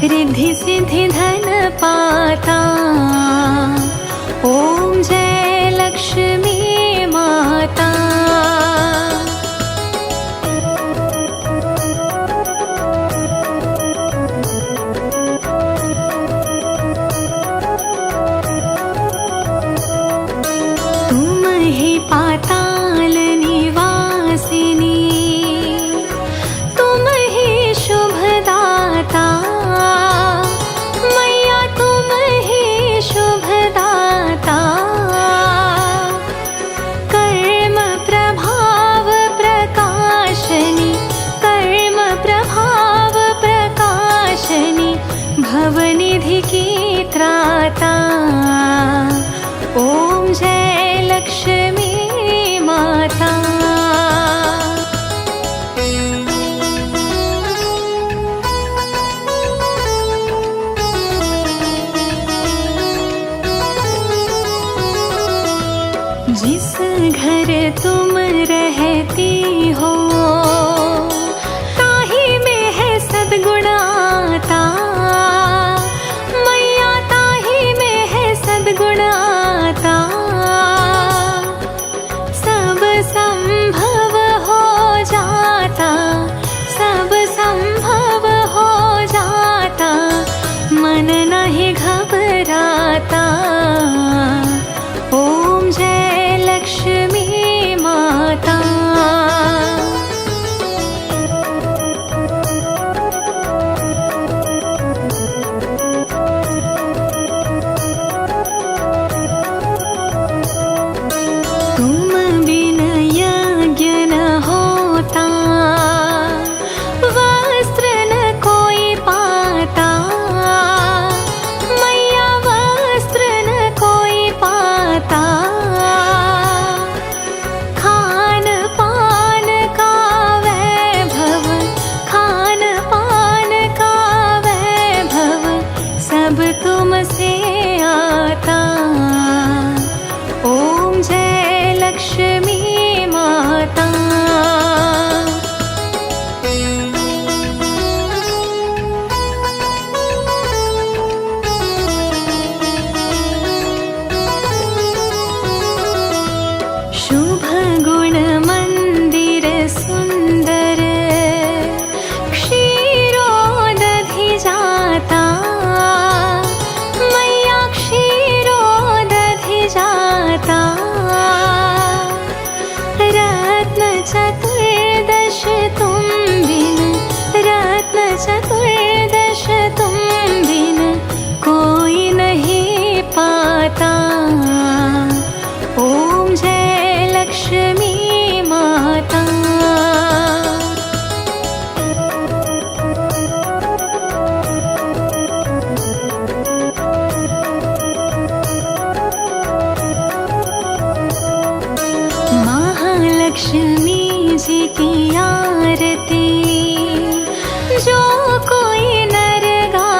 रिद्धि सिद्धि धन पाता। ओम जय लक्ष्मी माता। तुम ही पाताल निवासिनी, तुम ही शुभदाता। मैया तुम ही शुभदाता। कर्म प्रभाव प्रकाशनी, कर्म प्रभाव प्रकाशनी, भवनिधि की त्राता। ओम जय लक्ष्मी माता। जिस घर तुम रहती हो, ताही में है सद्गुण आता। मैया ताही में है सद्गुण आता। सब संभव हो जाता, सब संभव हो जाता, मन नहीं घबराता। ओम जय लक्ष्मी माता। तुम बिन यज्ञ न होता, वस्त्र न कोई पाता। मैया वस्त्र न कोई पाता। खान पान का वैभव, खान पान का वैभव, सब तुमसे आता। ओम जय लक्ष्मी माता। शुभ गुण मंदिर सुंदर, क्षीरोदधि जाता। मैया क्षीरोदधि जाता। रत्न चतुर्दश तुम बिन, रत्न चतुर्दश तुम बिन, कोई नहीं पाता। ओम जय लक्ष्मी माता। महालक्ष्मी जी की आरती जो कोई नर गा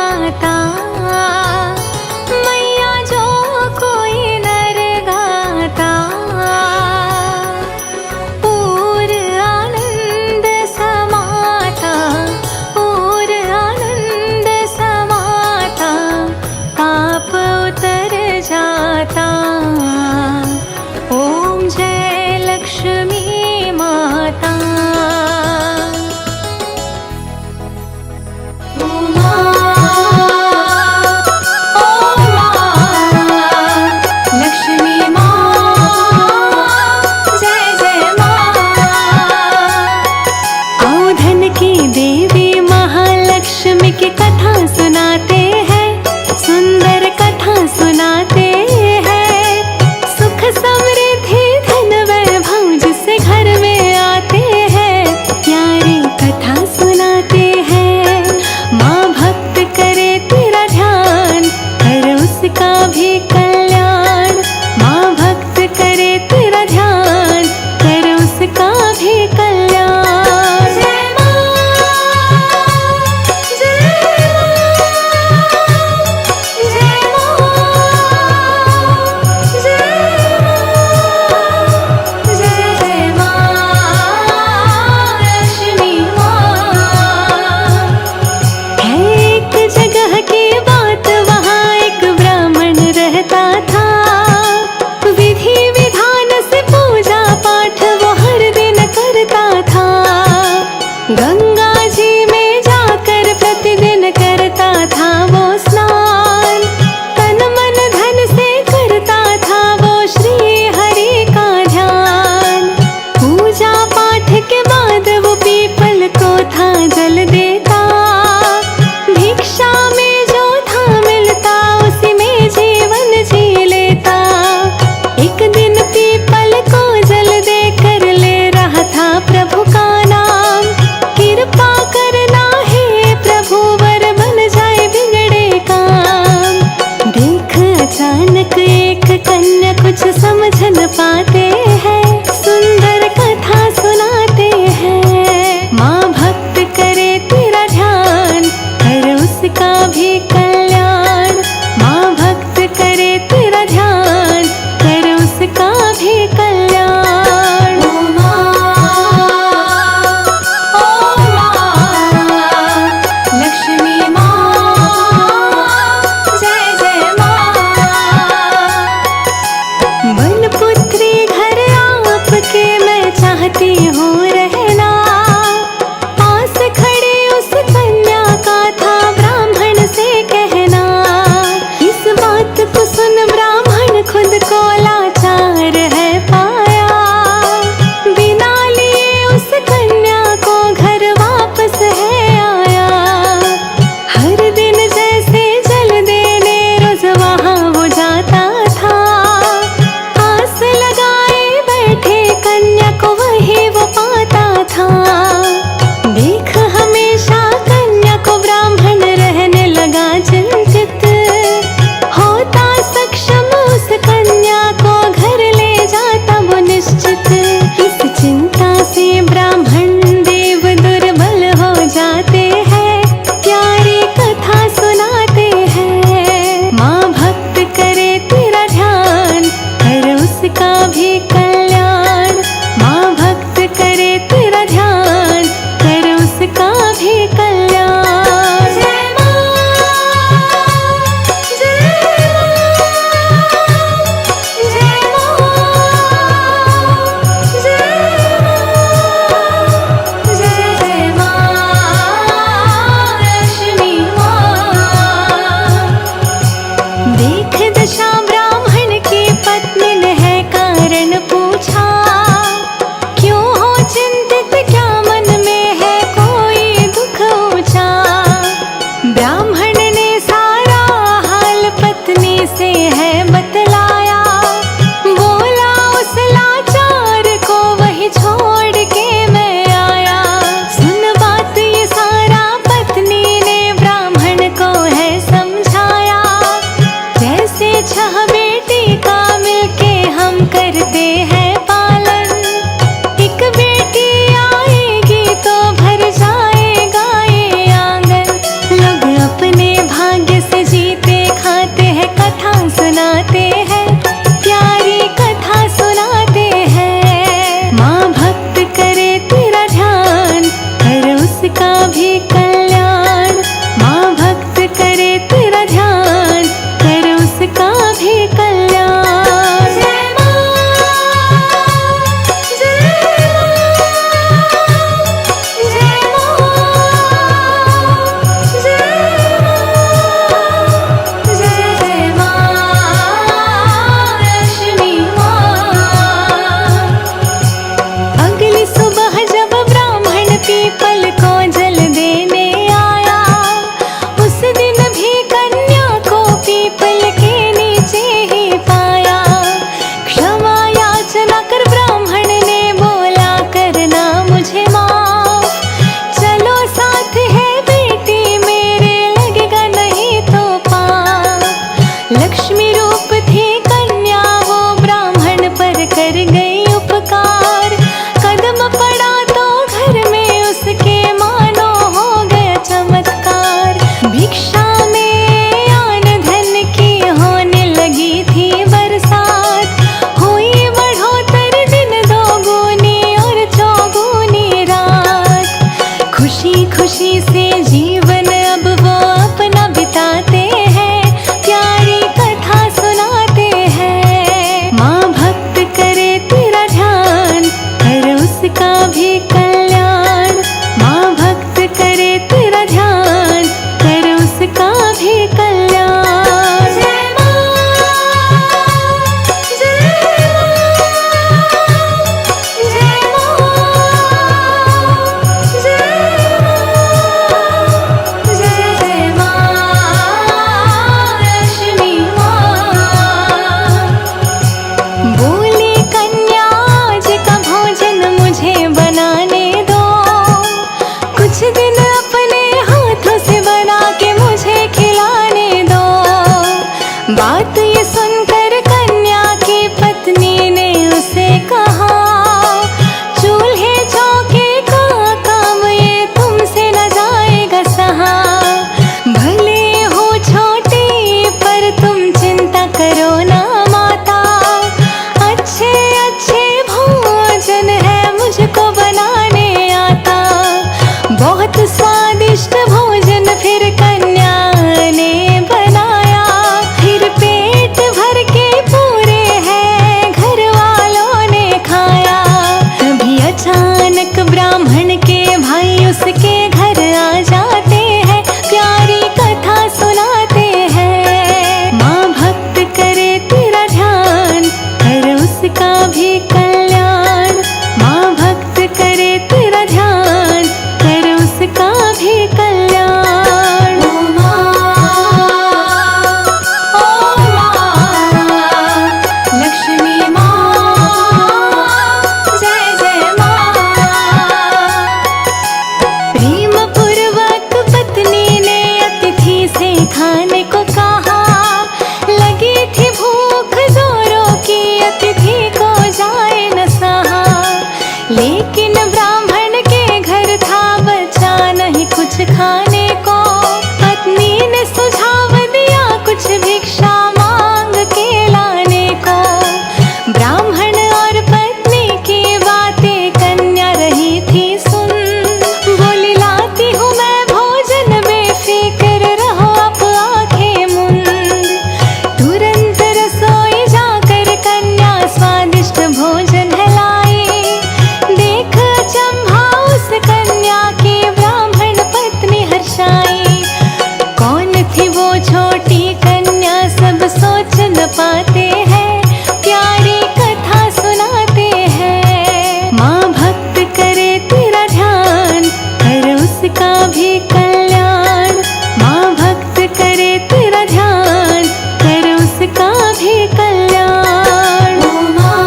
पाते हैं, प्यारी कथा सुनाते हैं। माँ भक्त करे तेरा ध्यान, कर उसका भी कल्याण। माँ भक्त करे तेरा ध्यान, कर उसका भी कल्याण। ओ माँ,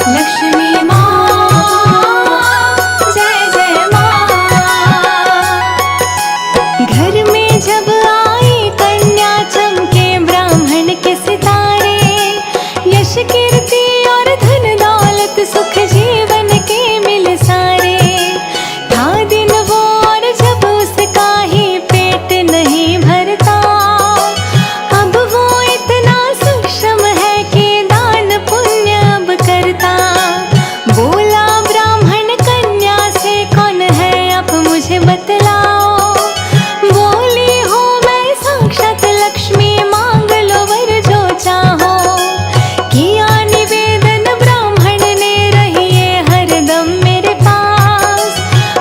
लक्ष्मी माँ, जय जय माँ। घर में जब आई कन्या चमके ब्राह्मण के सितारे, यश कीर्ति और धन दौलत सुख जीवन के मिल सारे। था दिन वो और जब उसका ही पेट नहीं भरता, अब वो इतना सक्षम है कि दान पुण्य अब करता। बोला ब्राह्मण कन्या से, कौन है आप मुझे बतलाओ। बोली हूँ मैं साक्षात लक्ष्मी, मांग लो वर जो चाहो। किया निवेदन ब्राह्मण ने, रहिए हरदम मेरे पास।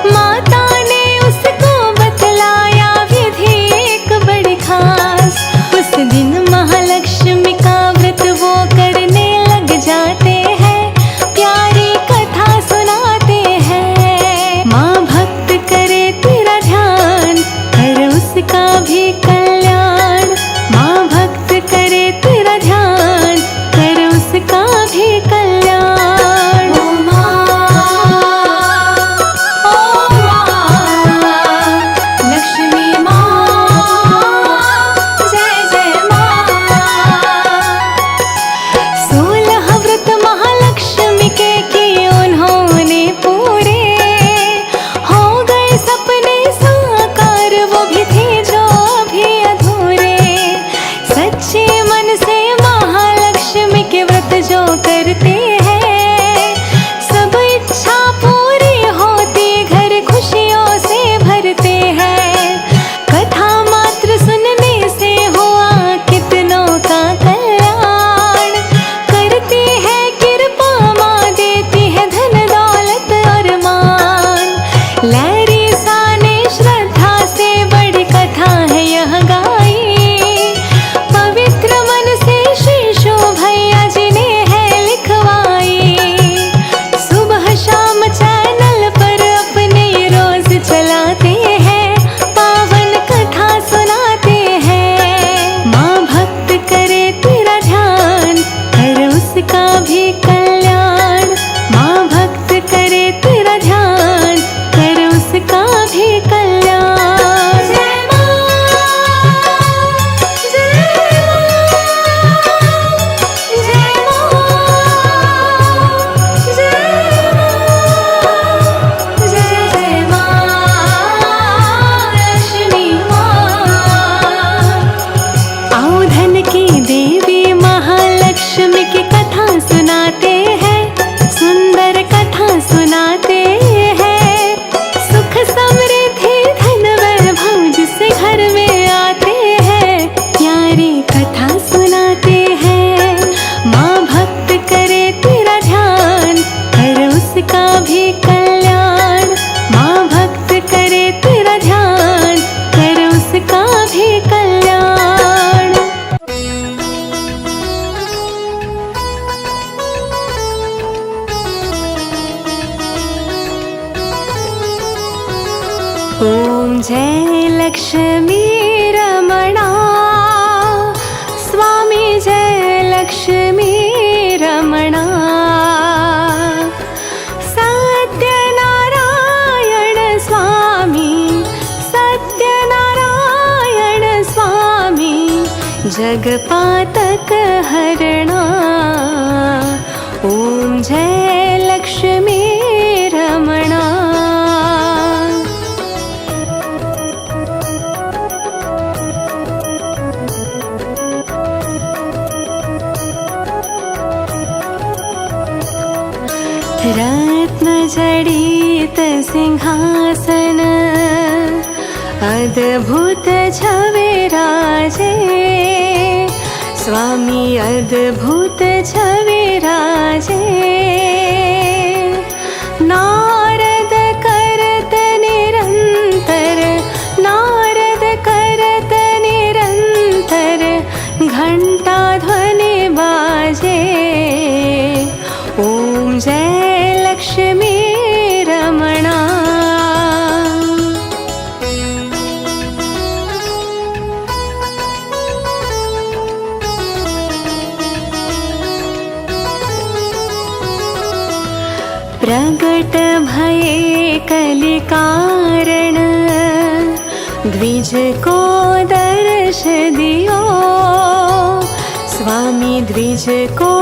माता ने उसको बतलाया विधि एक बड़ी खास। उस दिन महालक्ष्मी का व्रत वो करने लग जाते हैं, प्यारी कथा सुनाते हैं। माँ भक्त करे तेरा ध्यान, कर उसका भी कल्याण। माँ भक्त करे तेरा ध्यान, कर उसका भी कल्याण। ओ माँ, लक्ष्मी माँ, जय जय माँ। 16 व्रत महालक्ष्मी के किए उन्होंने पूरे, हो गए सपने साकार वो भी थे जो अभी अधूरे। सच्चे मन से महालक्ष्मी के व्रत जो करते हैं, सब इच्छा पूरी होती, घर खुशियों से भरते हैं। कथा मात्र सुनने से हुआ कितनों का कल्याण। करती है कृपा माँ, देती है धन दौलत और मान। लहरी साने श्रद्धा से बड़ी कथा है यह गाई। पवित्र मन से शीशो भैया जी ने है लिखवाई। सुबह शाम चैनल पर अपने रोज चलाते हैं, पावन कथा सुनाते हैं। माँ भक्त करे तेरा ध्यान, कर उसका भी कल्याण। माँ भक्त करे तेरा ध्यान, कर उसका भी कल्याण। जय माँ, जय माँ, जय माँ, जय जय माँ, लक्ष्मी माँ। आओ धन की देवी महालक्ष्मी की कथा सुनाते हैं, सुंदर कथा सुनाते हैं। सुख समृद्धि धन वैभव जिस घर में आते हैं, प्यारी कथा सुनाते हैं। माँ भक्त करे तेरा ध्यान, कर उसका भी कल्याण। माँ भक्त करे तेरा ध्यान, कर उसका भी कल्याण। ओम जय लक्ष्मी रमणा, स्वामी जय लक्ष्मी रमणा। सत्यनारायण स्वामी, सत्यनारायण स्वामी, जगपातक हरणा। ओम जय लक्ष्मी रमणा। रत्नजडित सिंहासन, अद्भुत छवि राजे। स्वामी अद्भुत छवि राजे। नारद करत निरंतर, नारद करत कारण द्विज को दर्श दियो। स्वामी द्विज को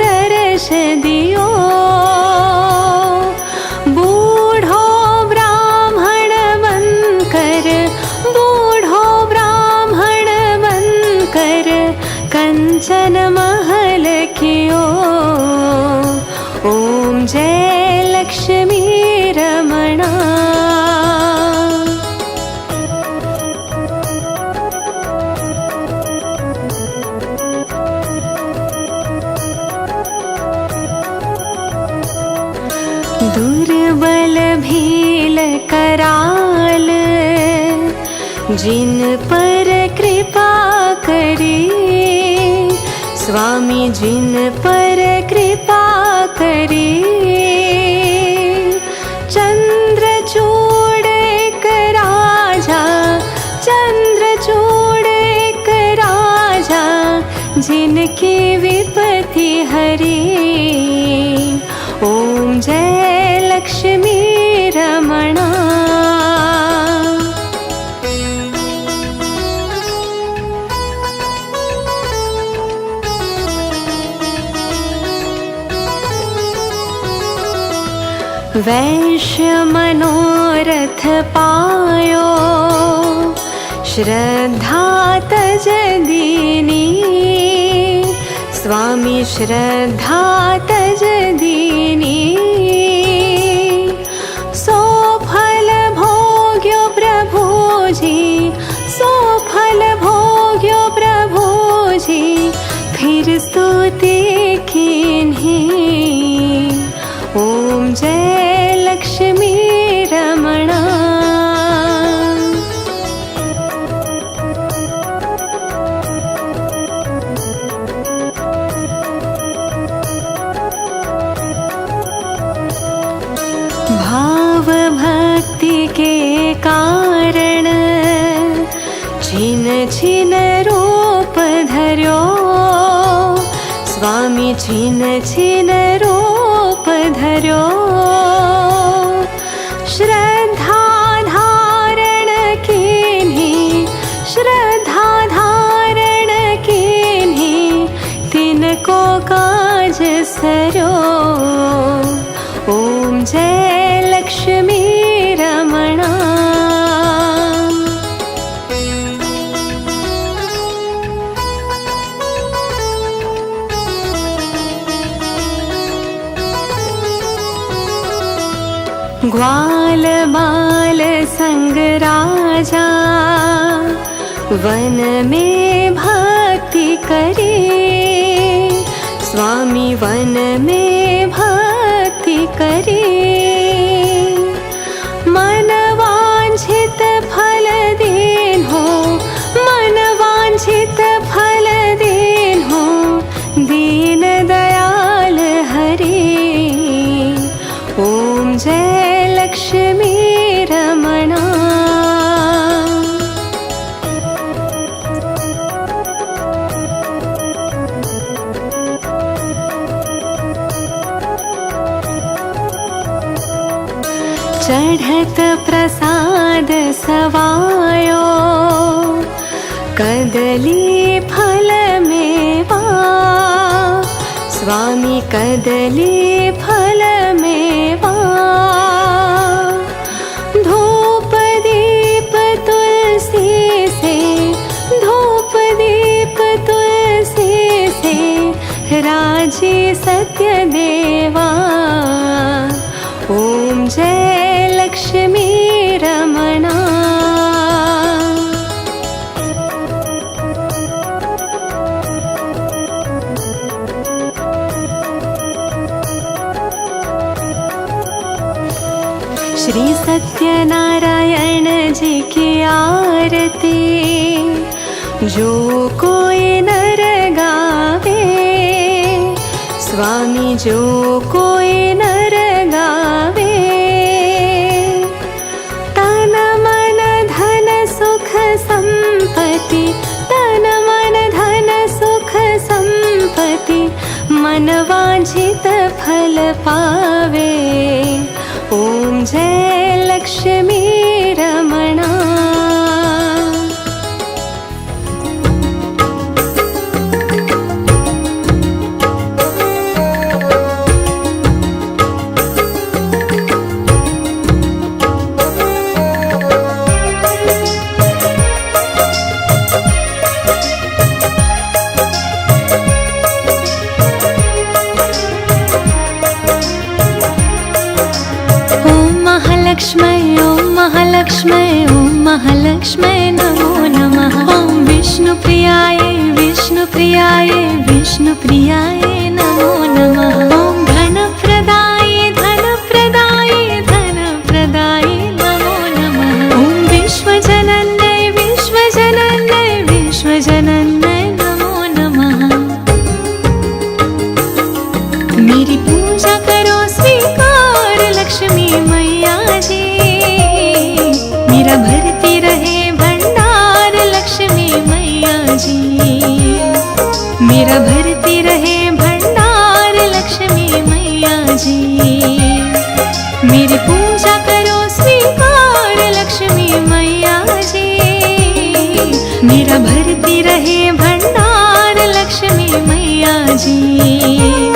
दर्श दियो। बूढ़ो ब्राह्मण बनकर, बूढ़ो ब्राह्मण बनकर कंचन महल कियो। ओम जय लक्ष्मी रमणा। दुर्बल भील कराल जिन पर कृपा करी। स्वामी जिन पर कृपा करी। चंद्रचूड़ एक राजा, चंद्रचूड़ एक राजा जिनकी विपत्ति हरी। ओम जय लक्ष्मी रमणा। वैश्य मनोरथ पायो श्रद्धा तज दीनी। स्वामी श्रद्धा तज दीनी। सो फल भोग्यो प्रभु जी, सो फल भोग्यो प्रभु जी फिर स्तुति कीन्ही। ओम जय लक्ष्मी रमणा। भाव भक्ति के कारण छिन छिन रूप धर्यो। स्वामी छिन छिन रूप धर्यो। श्रद्धा धारण कीन्ही, श्रद्धा धारण कीन्ही तिनको काज सर्यो। ओम जय लक्ष्मी रमणा। ग्वाल बाल संग राजा वन में भक्ति करे। स्वामी वन में भक्ति करे। मन वांछित फल देन हो, मन वांछित फल देन हो दीन दयाल हरे। ओम जय लक्ष्मी रमणा। चढ़त प्रसाद सवायो कदली फल मेवा। स्वामी कदली फल मेवा। धूप दीप तुलसी से, धूप दीप तुलसी से राजी सत्य देवा। ओम जय लक्ष्मी रमणा। श्री सत्यनारायण जी की आरती जो कोई नर गावे। स्वामी जो कोई नर गावे। तन मन धन सुख संपत्ति, तन मन धन सुख संपत्ति मन वांछित फल पावे। ओम जय लक्ष्मी महालक्ष्मै ॐ महालक्ष्मै नमो नमः। ॐ विष्णुप्रियाय विष्णुप्रियाय विष्णुप्रियाय नमो नमः। ॐ धनप्रदाय धनप्रदाय धनप्रदाय नमो नमः। ॐ विश्वजनन्यै विश्वजनन्यै विश्वजनन्यै नमो नमः। मेरी पूजा करो स्वीकार लक्ष्मी मैया जी, मेरा भरती रहे भंडार लक्ष्मी मैया जी, मेरा भरती रहे भंडार लक्ष्मी मैया जी। मेरी पूजा करो स्वीकार लक्ष्मी मैया जी, मेरा भरती रहे भंडार लक्ष्मी मैया जी।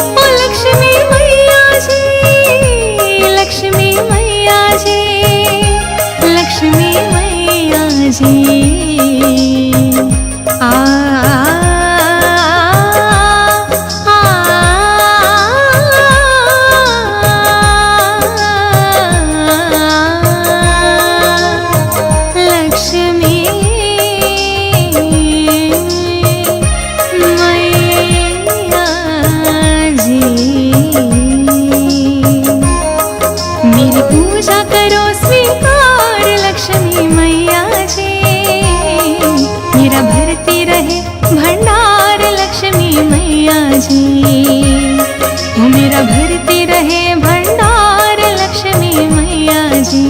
ओ लक्ष्मी मैया जी, लक्ष्मी मैया जी, लक्ष्मी मैया जी। पूजा करो स्वीकार लक्ष्मी मैया जी, मेरा भरती रहे भंडार लक्ष्मी मैया जी, वो मेरा भरती रहे भंडार लक्ष्मी मैया जी।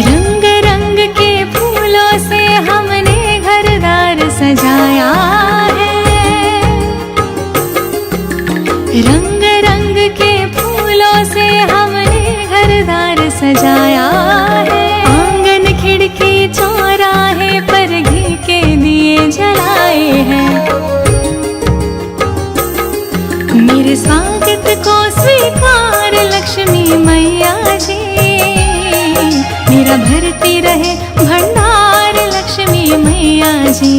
रंग रंग के फूलों से हमने घरदार सजाया है, रंग रंग के फूलों से हमने घरदार सजाया है। आंगन खिड़की चौराहे पर घी के दिए जलाए हैं। मेरे स्वागत को स्वीकार लक्ष्मी मैया जी, मेरा भरती रहे भंडार लक्ष्मी मैया जी,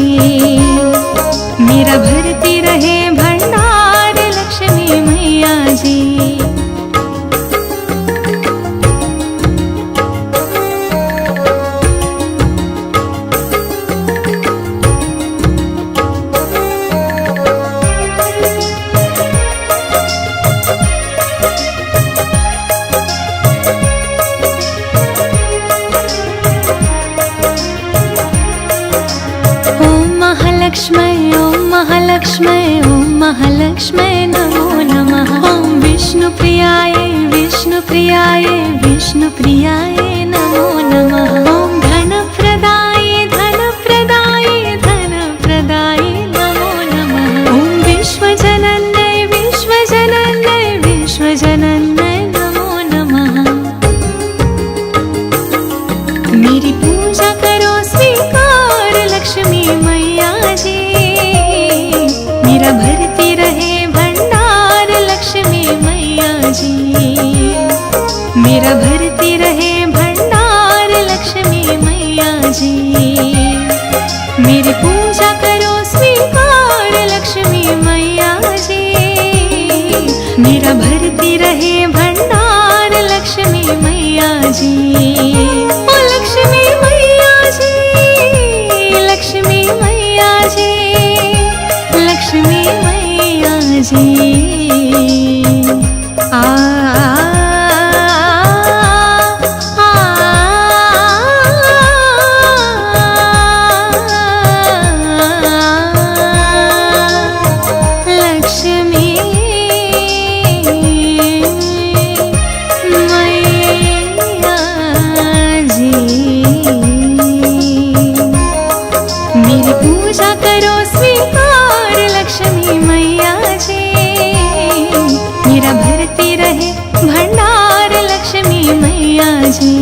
मेरा भरती रहे भंडार लक्ष्मी मैया जी। महालक्ष्मै ॐ महालक्ष्मै ॐ महालक्ष्मै नमो नमः। ॐ विष्णुप्रियाय विष्णुप्रियाय विष्णुप्रियाय नमो नमः। ॐ धनप्रदाय धनप्रदाय धनप्रदाय नमो नमः। ॐ विश्वजनन्यै विश्वजनन्यै विश्वजनन्यै नमो नमः। मेरी पूजा करो स्वीकार लक्ष्मी मैया जी, मेरा भरती रहे भंडार लक्ष्मी मैया जी, मेरा भरती रहे भंडार लक्ष्मी मैया जी। मेरी पूजा करो स्वीकार लक्ष्मी मैया जी, मेरा भरती रहे भंडार लक्ष्मी मैया जी। ओ लक्ष्मी मैया जी, लक्ष्मी मैया जी, लक्ष्मी मैया जी। पूजा करो स्वीकार लक्ष्मी मैया जी, मेरा भरती रहे भंडार लक्ष्मी मैया जी,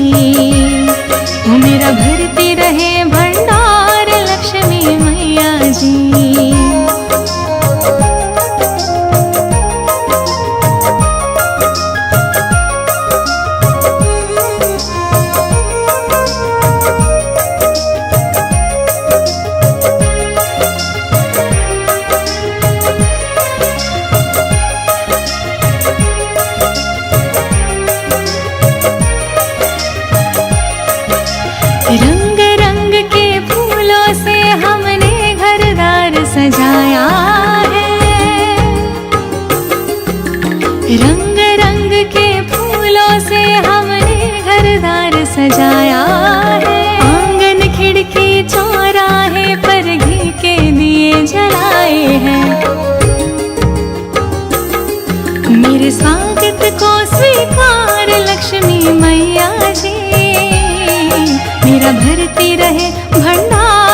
वो मेरा भरती रहे भंडार लक्ष्मी मैया जी। सजाया है। आंगन खिड़की चौराहे पर घी के दिए जलाए हैं। मेरे स्वागत को स्वीकार लक्ष्मी मैया जी, मेरा भरती रहे भंडार